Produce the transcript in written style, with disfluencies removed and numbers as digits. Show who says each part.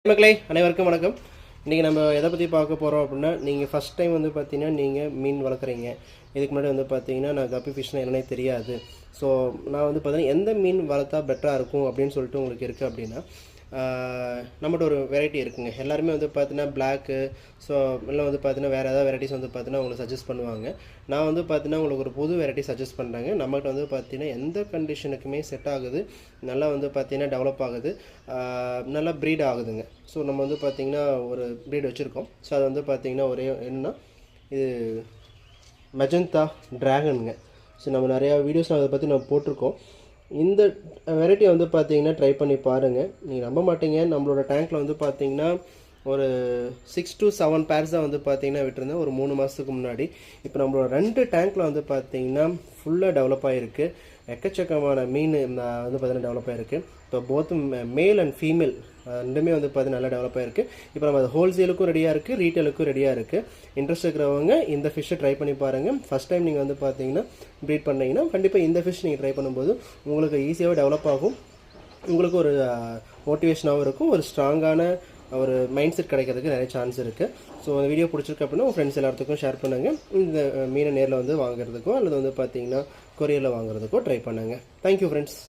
Speaker 1: மக்களே அனைவருக்கும் வணக்கம். இன்றைக்கி நம்ம எதை பற்றி பார்க்க போகிறோம் அப்படின்னா, நீங்கள் ஃபஸ்ட் டைம் வந்து பார்த்தீங்கன்னா நீங்கள் மீன் வளர்க்குறீங்க. இதுக்கு முன்னாடி வந்து பார்த்தீங்கன்னா நான் கப்பி ஃபிஷ்னால் என்னன்னே தெரியாது. ஸோ நான் வந்து பார்த்தீங்கன்னா எந்த மீன் வளர்த்தா பெட்டராக இருக்கும் அப்படின்னு சொல்லிட்டு உங்களுக்கு இருக்குது அப்படின்னா, நம்மகிட்ட ஒரு வெரைட்டி இருக்குங்க. எல்லாருமே வந்து பார்த்தீங்கன்னா பிளாக்கு, ஸோ இல்லை வந்து பார்த்தீங்கன்னா வேறு ஏதாவது வெரைட்டிஸ் வந்து பார்த்தீங்கன்னா உங்களுக்கு சஜஸ்ட் பண்ணுவாங்க. நான் வந்து பார்த்தீங்கன்னா உங்களுக்கு ஒரு புது வெரைட்டி சஜஸ்ட் பண்ணுறாங்க. நம்மகிட்ட வந்து பார்த்தீங்கன்னா எந்த கண்டிஷனுக்குமே செட் ஆகுது, நல்லா வந்து பார்த்தீங்கன்னா டெவலப் ஆகுது, நல்லா ப்ரீட் ஆகுதுங்க. ஸோ நம்ம வந்து பார்த்திங்கன்னா ஒரு ப்ரீட் வச்சுருக்கோம். ஸோ அது வந்து பார்த்திங்கன்னா ஒரே என்னன்னா இது மெஜந்தா ட்ராகனுங்க. ஸோ நம்ம நிறையா வீடியோஸ் அதை பற்றி நம்ம போட்டிருக்கோம். இந்த வெரைட்டியை வந்து பார்த்தீங்கன்னா ட்ரை பண்ணி பாருங்கள். நீங்கள் நம்ப மாட்டீங்க, நம்மளோட டேங்க்கில் வந்து பார்த்தீங்கன்னா ஒரு 6 to 7 பேர்ஸ் தான் வந்து பார்த்தீங்கன்னா விட்டுருந்தேன் ஒரு 3 மாதத்துக்கு முன்னாடி. இப்போ நம்மளோட 2 டேங்க்கில் வந்து பார்த்தீங்கன்னா ஃபுல்லாக டெவலப் ஆகிருக்கு. எக்கச்சக்கமான மீன் வந்து பார்த்தீங்கன்னா டெவலப் ஆகிருக்கு. இப்போ போத் மேல் அண்ட் ஃபீமேல் ரெண்டுமே வந்து பார்த்தீங்கன்னா நல்லா டெவலப் ஆகிருக்கு. இப்போ நம்ம அது ஹோல்சேலுக்கும் ரெடியாக இருக்குது, ரீட்டெயிலுக்கும் ரெடியாக இருக்குது. இன்ட்ரெஸ்ட் இருக்கிறவங்க இந்த ஃபிஷ்ஷை ட்ரை பண்ணி பாருங்கள். ஃபஸ்ட் டைம் நீங்கள் வந்து பார்த்தீங்கன்னா ப்ரீட் பண்ணிங்கன்னா கண்டிப்பாக இந்த ஃபிஷ் நீங்கள் ட்ரை பண்ணும்போது உங்களுக்கு ஈஸியாகவே டெவலப் ஆகும். உங்களுக்கு ஒரு மோட்டிவேஷனாகவும் இருக்கும், ஒரு ஸ்ட்ராங்கான ஒரு மைண்ட் செட் கிடைக்கிறதுக்கு நிறைய சான்ஸ் இருக்குது. ஸோ அந்த வீடியோ பிடிச்சிருக்கு அப்படின்னா உங்கள் ஃப்ரெண்ட்ஸ் எல்லாத்துக்கும் ஷேர் பண்ணுங்கள். இந்த மீனை நேரில் வந்து வாங்குறதுக்கோ அல்லது வந்து பார்த்தீங்கன்னா கொரியரில் வாங்குறதுக்கோ ட்ரை பண்ணுங்கள். Thank you friends.